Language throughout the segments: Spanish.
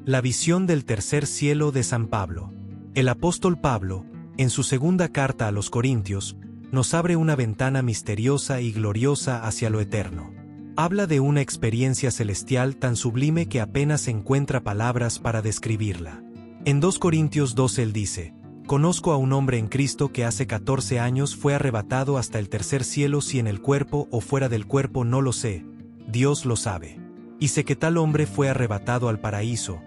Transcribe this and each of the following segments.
La visión del tercer cielo de San Pablo. El apóstol Pablo, en su segunda carta a los Corintios, nos abre una ventana misteriosa y gloriosa hacia lo eterno. Habla de una experiencia celestial tan sublime que apenas encuentra palabras para describirla. En 2 Corintios 12 él dice: «Conozco a un hombre en Cristo que hace 14 años fue arrebatado hasta el tercer cielo, si en el cuerpo o fuera del cuerpo no lo sé, Dios lo sabe. Y sé que tal hombre fue arrebatado al paraíso,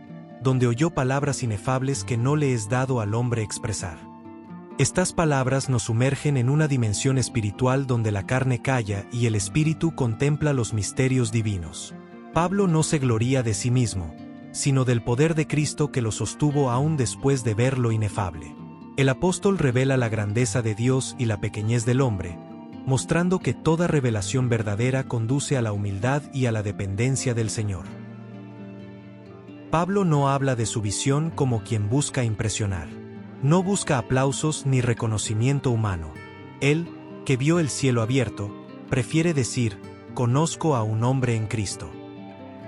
donde oyó palabras inefables que no le es dado al hombre expresar». Estas palabras nos sumergen en una dimensión espiritual donde la carne calla y el espíritu contempla los misterios divinos. Pablo no se gloría de sí mismo, sino del poder de Cristo que lo sostuvo aún después de ver lo inefable. El apóstol revela la grandeza de Dios y la pequeñez del hombre, mostrando que toda revelación verdadera conduce a la humildad y a la dependencia del Señor. Pablo no habla de su visión como quien busca impresionar. No busca aplausos ni reconocimiento humano. Él, que vio el cielo abierto, prefiere decir: «Conozco a un hombre en Cristo».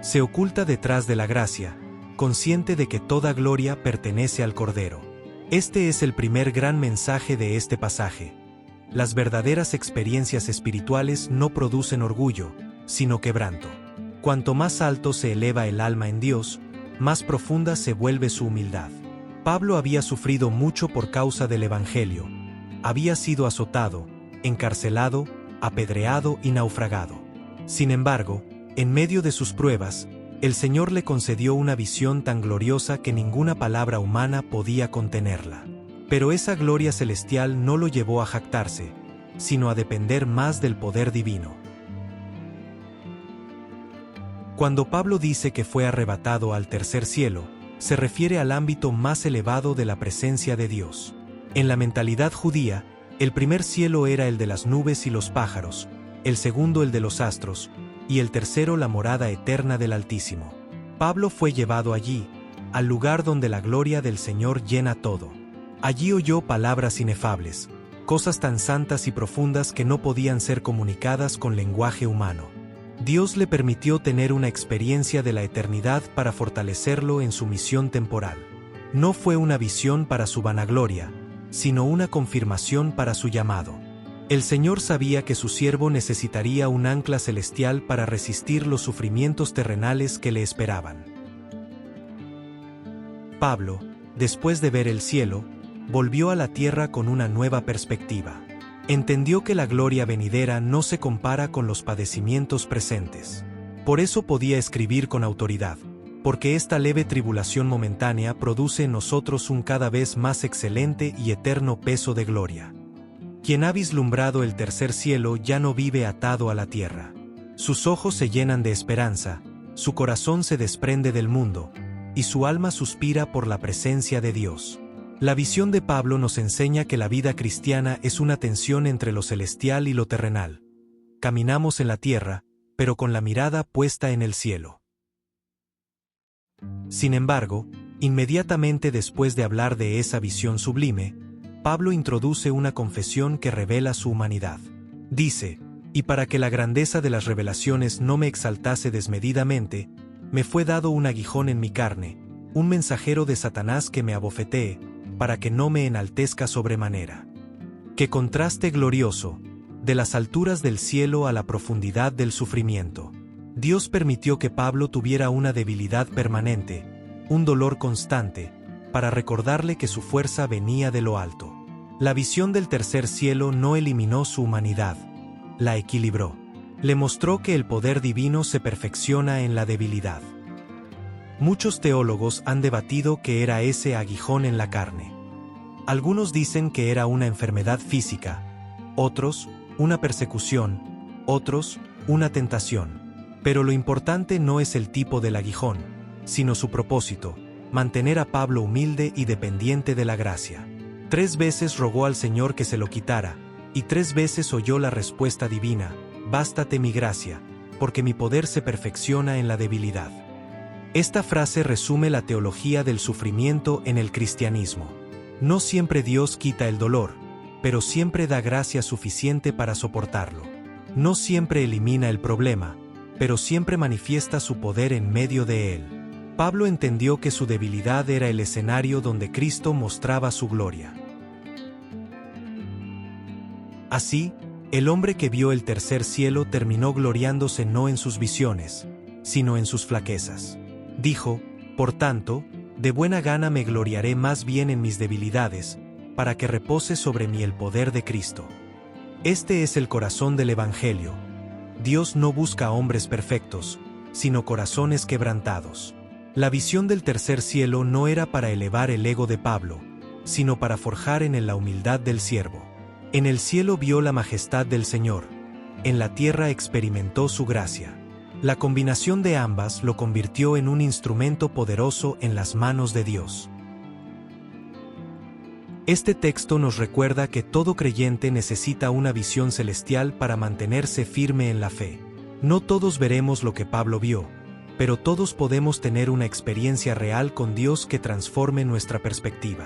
Se oculta detrás de la gracia, consciente de que toda gloria pertenece al Cordero. Este es el primer gran mensaje de este pasaje. Las verdaderas experiencias espirituales no producen orgullo, sino quebranto. Cuanto más alto se eleva el alma en Dios, más profunda se vuelve su humildad. Pablo había sufrido mucho por causa del Evangelio. Había sido azotado, encarcelado, apedreado y naufragado. Sin embargo, en medio de sus pruebas, el Señor le concedió una visión tan gloriosa que ninguna palabra humana podía contenerla. Pero esa gloria celestial no lo llevó a jactarse, sino a depender más del poder divino. Cuando Pablo dice que fue arrebatado al tercer cielo, se refiere al ámbito más elevado de la presencia de Dios. En la mentalidad judía, el primer cielo era el de las nubes y los pájaros, el segundo el de los astros, y el tercero la morada eterna del Altísimo. Pablo fue llevado allí, al lugar donde la gloria del Señor llena todo. Allí oyó palabras inefables, cosas tan santas y profundas que no podían ser comunicadas con lenguaje humano. Dios le permitió tener una experiencia de la eternidad para fortalecerlo en su misión temporal. No fue una visión para su vanagloria, sino una confirmación para su llamado. El Señor sabía que su siervo necesitaría un ancla celestial para resistir los sufrimientos terrenales que le esperaban. Pablo, después de ver el cielo, volvió a la tierra con una nueva perspectiva. Entendió que la gloria venidera no se compara con los padecimientos presentes. Por eso podía escribir con autoridad, porque esta leve tribulación momentánea produce en nosotros un cada vez más excelente y eterno peso de gloria. Quien ha vislumbrado el tercer cielo ya no vive atado a la tierra. Sus ojos se llenan de esperanza, su corazón se desprende del mundo, y su alma suspira por la presencia de Dios. La visión de Pablo nos enseña que la vida cristiana es una tensión entre lo celestial y lo terrenal. Caminamos en la tierra, pero con la mirada puesta en el cielo. Sin embargo, inmediatamente después de hablar de esa visión sublime, Pablo introduce una confesión que revela su humanidad. Dice: «Y para que la grandeza de las revelaciones no me exaltase desmedidamente, me fue dado un aguijón en mi carne, un mensajero de Satanás que me abofetee, para que no me enaltezca sobremanera». ¡Qué contraste glorioso! De las alturas del cielo a la profundidad del sufrimiento. Dios permitió que Pablo tuviera una debilidad permanente, un dolor constante, para recordarle que su fuerza venía de lo alto. La visión del tercer cielo no eliminó su humanidad, la equilibró. Le mostró que el poder divino se perfecciona en la debilidad. Muchos teólogos han debatido qué era ese aguijón en la carne. Algunos dicen que era una enfermedad física, otros, una persecución, otros, una tentación. Pero lo importante no es el tipo del aguijón, sino su propósito: mantener a Pablo humilde y dependiente de la gracia. 3 veces rogó al Señor que se lo quitara, y 3 veces oyó la respuesta divina: «Bástate mi gracia, porque mi poder se perfecciona en la debilidad». Esta frase resume la teología del sufrimiento en el cristianismo. No siempre Dios quita el dolor, pero siempre da gracia suficiente para soportarlo. No siempre elimina el problema, pero siempre manifiesta su poder en medio de él. Pablo entendió que su debilidad era el escenario donde Cristo mostraba su gloria. Así, el hombre que vio el tercer cielo terminó gloriándose no en sus visiones, sino en sus flaquezas. Dijo, por tanto, de buena gana me gloriaré más bien en mis debilidades, para que repose sobre mí el poder de Cristo. Este es el corazón del Evangelio. Dios no busca hombres perfectos, sino corazones quebrantados. La visión del tercer cielo no era para elevar el ego de Pablo, sino para forjar en él la humildad del siervo. En el cielo vio la majestad del Señor, en la tierra experimentó su gracia. La combinación de ambas lo convirtió en un instrumento poderoso en las manos de Dios. Este texto nos recuerda que todo creyente necesita una visión celestial para mantenerse firme en la fe. No todos veremos lo que Pablo vio, pero todos podemos tener una experiencia real con Dios que transforme nuestra perspectiva.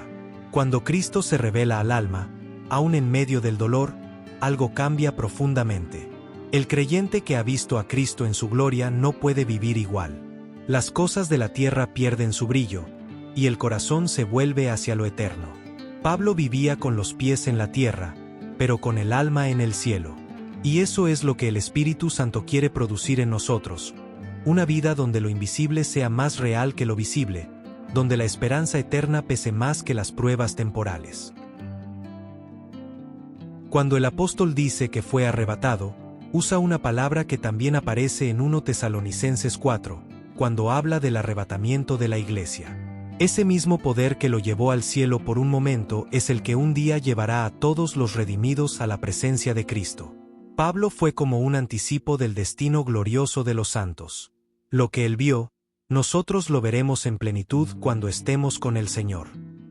Cuando Cristo se revela al alma, aún en medio del dolor, algo cambia profundamente. El creyente que ha visto a Cristo en su gloria no puede vivir igual. Las cosas de la tierra pierden su brillo, y el corazón se vuelve hacia lo eterno. Pablo vivía con los pies en la tierra, pero con el alma en el cielo. Y eso es lo que el Espíritu Santo quiere producir en nosotros. Una vida donde lo invisible sea más real que lo visible, donde la esperanza eterna pese más que las pruebas temporales. Cuando el apóstol dice que fue arrebatado, usa una palabra que también aparece en 1 Tesalonicenses 4, cuando habla del arrebatamiento de la iglesia. Ese mismo poder que lo llevó al cielo por un momento es el que un día llevará a todos los redimidos a la presencia de Cristo. Pablo fue como un anticipo del destino glorioso de los santos. Lo que él vio, nosotros lo veremos en plenitud cuando estemos con el Señor.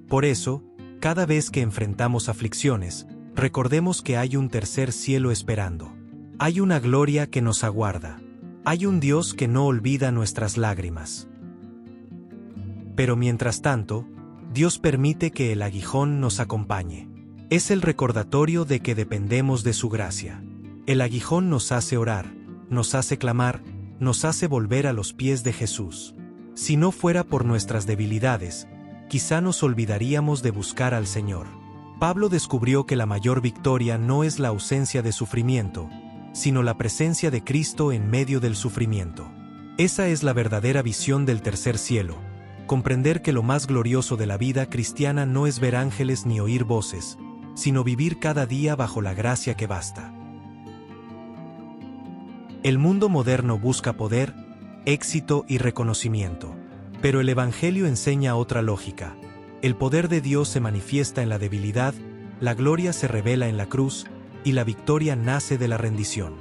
Por eso, cada vez que enfrentamos aflicciones, recordemos que hay un tercer cielo esperando. Hay una gloria que nos aguarda. Hay un Dios que no olvida nuestras lágrimas. Pero mientras tanto, Dios permite que el aguijón nos acompañe. Es el recordatorio de que dependemos de su gracia. El aguijón nos hace orar, nos hace clamar, nos hace volver a los pies de Jesús. Si no fuera por nuestras debilidades, quizá nos olvidaríamos de buscar al Señor. Pablo descubrió que la mayor victoria no es la ausencia de sufrimiento, sino la presencia de Cristo en medio del sufrimiento. Esa es la verdadera visión del tercer cielo, comprender que lo más glorioso de la vida cristiana no es ver ángeles ni oír voces, sino vivir cada día bajo la gracia que basta. El mundo moderno busca poder, éxito y reconocimiento, pero el Evangelio enseña otra lógica. El poder de Dios se manifiesta en la debilidad, la gloria se revela en la cruz, y la victoria nace de la rendición.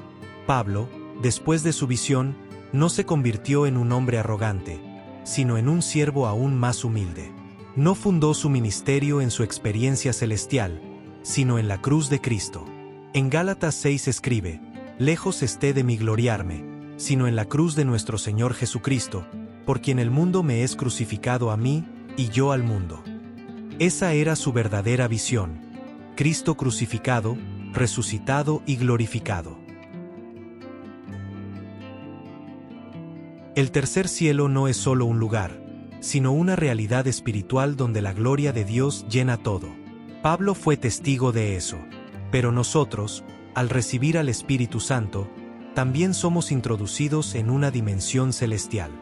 Pablo, después de su visión, no se convirtió en un hombre arrogante, sino en un siervo aún más humilde. No fundó su ministerio en su experiencia celestial, sino en la cruz de Cristo. En Gálatas 6 escribe, «Lejos esté de mí gloriarme, sino en la cruz de nuestro Señor Jesucristo, por quien el mundo me es crucificado a mí, y yo al mundo». Esa era su verdadera visión. Cristo crucificado, resucitado y glorificado. El tercer cielo no es solo un lugar, sino una realidad espiritual donde la gloria de Dios llena todo. Pablo fue testigo de eso, pero nosotros, al recibir al Espíritu Santo, también somos introducidos en una dimensión celestial.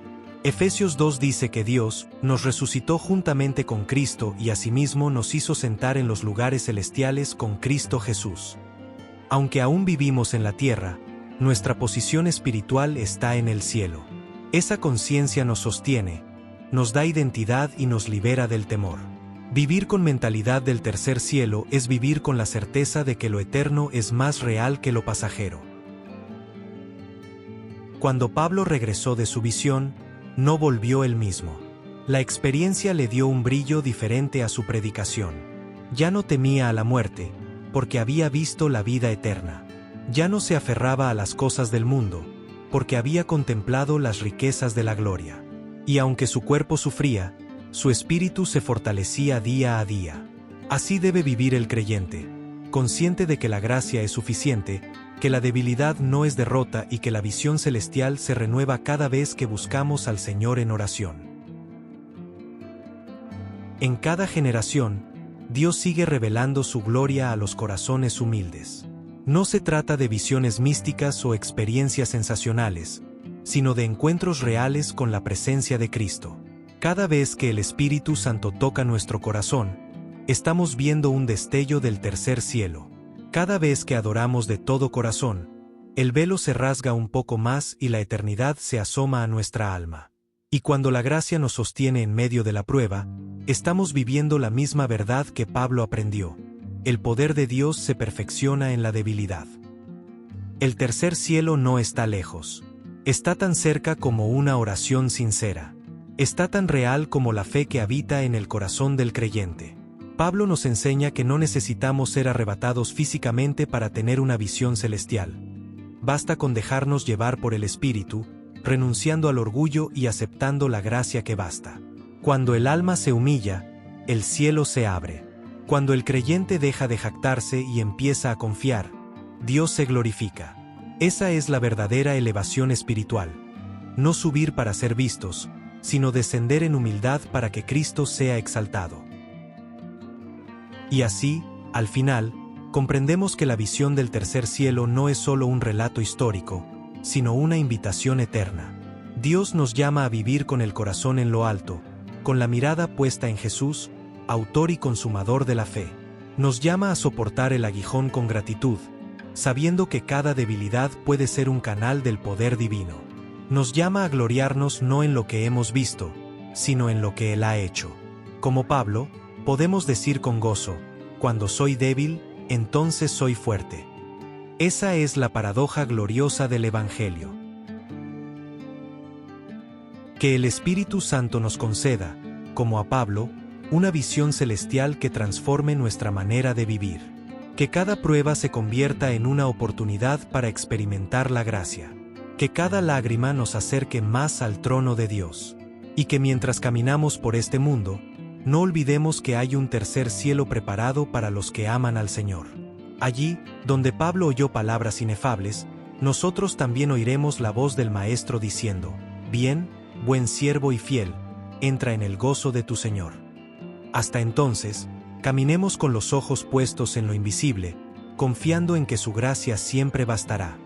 Efesios 2 dice que Dios nos resucitó juntamente con Cristo y asimismo nos hizo sentar en los lugares celestiales con Cristo Jesús. Aunque aún vivimos en la tierra, nuestra posición espiritual está en el cielo. Esa conciencia nos sostiene, nos da identidad y nos libera del temor. Vivir con mentalidad del tercer cielo es vivir con la certeza de que lo eterno es más real que lo pasajero. Cuando Pablo regresó de su visión, no volvió el mismo. La experiencia le dio un brillo diferente a su predicación. Ya no temía a la muerte, porque había visto la vida eterna. Ya no se aferraba a las cosas del mundo, porque había contemplado las riquezas de la gloria. Y aunque su cuerpo sufría, su espíritu se fortalecía día a día. Así debe vivir el creyente, consciente de que la gracia es suficiente, que la debilidad no es derrota y que la visión celestial se renueva cada vez que buscamos al Señor en oración. En cada generación, Dios sigue revelando su gloria a los corazones humildes. No se trata de visiones místicas o experiencias sensacionales, sino de encuentros reales con la presencia de Cristo. Cada vez que el Espíritu Santo toca nuestro corazón, estamos viendo un destello del tercer cielo. Cada vez que adoramos de todo corazón, el velo se rasga un poco más y la eternidad se asoma a nuestra alma. Y cuando la gracia nos sostiene en medio de la prueba, estamos viviendo la misma verdad que Pablo aprendió. El poder de Dios se perfecciona en la debilidad. El tercer cielo no está lejos. Está tan cerca como una oración sincera. Está tan real como la fe que habita en el corazón del creyente. Pablo nos enseña que no necesitamos ser arrebatados físicamente para tener una visión celestial. Basta con dejarnos llevar por el Espíritu, renunciando al orgullo y aceptando la gracia que basta. Cuando el alma se humilla, el cielo se abre. Cuando el creyente deja de jactarse y empieza a confiar, Dios se glorifica. Esa es la verdadera elevación espiritual. No subir para ser vistos, sino descender en humildad para que Cristo sea exaltado. Y así, al final, comprendemos que la visión del tercer cielo no es solo un relato histórico, sino una invitación eterna. Dios nos llama a vivir con el corazón en lo alto, con la mirada puesta en Jesús, autor y consumador de la fe. Nos llama a soportar el aguijón con gratitud, sabiendo que cada debilidad puede ser un canal del poder divino. Nos llama a gloriarnos no en lo que hemos visto, sino en lo que Él ha hecho. Como Pablo, podemos decir con gozo, cuando soy débil, entonces soy fuerte. Esa es la paradoja gloriosa del Evangelio. Que el Espíritu Santo nos conceda, como a Pablo, una visión celestial que transforme nuestra manera de vivir. Que cada prueba se convierta en una oportunidad para experimentar la gracia. Que cada lágrima nos acerque más al trono de Dios. Y que mientras caminamos por este mundo, no olvidemos que hay un tercer cielo preparado para los que aman al Señor. Allí, donde Pablo oyó palabras inefables, nosotros también oiremos la voz del Maestro diciendo: «Bien, buen siervo y fiel, entra en el gozo de tu Señor». Hasta entonces, caminemos con los ojos puestos en lo invisible, confiando en que su gracia siempre bastará.